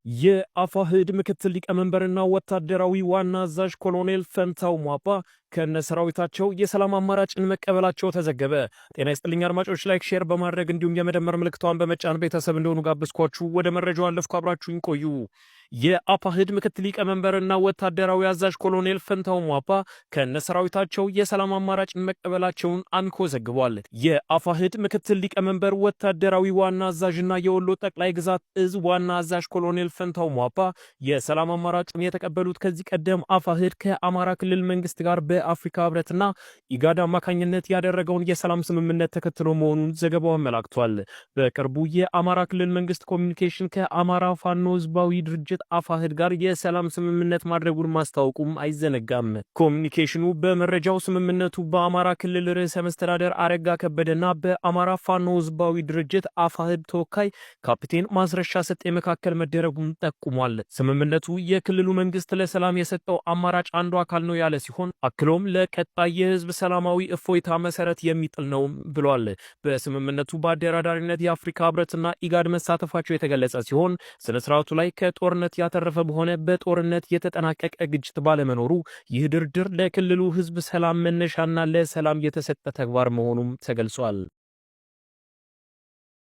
የአፋሕድ ምክትል ሊቀመንበርና ወታደራዊ ዋና አዛዥ ኮሎኔል ፈንታው ሟባ ከነሰራዊታቸው የሰላም አማራጭን መቀበላቸው ተዘገበ። ጤና ይስጥልኝ አድማጮች፣ ላይክ ሼር በማድረግ እንዲሁም የመደመር ምልክቷን በመጫን ቤተሰብ እንደሆኑ ጋብዝኳችሁ። ወደ መረጃው አለፍኩ፣ አብራችሁኝ ቆዩ። የአፋሕድ ምክትል ሊቀመንበርና ወታደራዊ አዛዥ ኮሎኔል ፈንታው ሟባ ከነሰራዊታቸው የሰላም አማራጭን መቀበላቸውን አሚኮ ዘግቧል። የአፋሕድ ምክትል ሊቀመንበር ወታደራዊ ዋና አዛዥና የወሎ ጠቅላይ ግዛት እዝ ዋና አዛዥ ኮሎኔል ፈንታው ሟባ የሰላም አማራጩን የተቀበሉት ከዚህ ቀደም አፋሕድ ከአማራ ክልል መንግስት ጋር በአፍሪካ ህብረትና ኢጋድ አማካኝነት ያደረገውን የሰላም ስምምነት ተከትሎ መሆኑን ዘገባው አመላክቷል። በቅርቡ የአማራ ክልል መንግስት ኮሚኒኬሽን ከአማራ ፋኖ ህዝባዊ ድርጅት አፋሕድ ጋር የሰላም ስምምነት ማድረጉን ማስታወቁም አይዘነጋም። ኮሚኒኬሽኑ በመረጃው ስምምነቱ በአማራ ክልል ርዕሰ መስተዳደር አረጋ ከበደና በአማራ ፋኖ ህዝባዊ ድርጅት አፋሕድ ተወካይ ካፒቴን ማስረሻ ሰጤ መካከል መደረጉን ጠቁሟል። ስምምነቱ የክልሉ መንግስት ለሰላም የሰጠው አማራጭ አንዱ አካል ነው ያለ ሲሆን አክሎም ለቀጣይ የህዝብ ሰላማዊ እፎይታ መሰረት የሚጥል ነው ብሏል። በስምምነቱ በአደራዳሪነት የአፍሪካ ህብረትና ኢጋድ መሳተፋቸው የተገለጸ ሲሆን ስነስርዓቱ ላይ ከጦርነት ያተረፈ በሆነ በጦርነት የተጠናቀቀ ግጭት ባለመኖሩ ይህ ድርድር ለክልሉ ህዝብ ሰላም መነሻና ለሰላም የተሰጠ ተግባር መሆኑም ተገልጿል።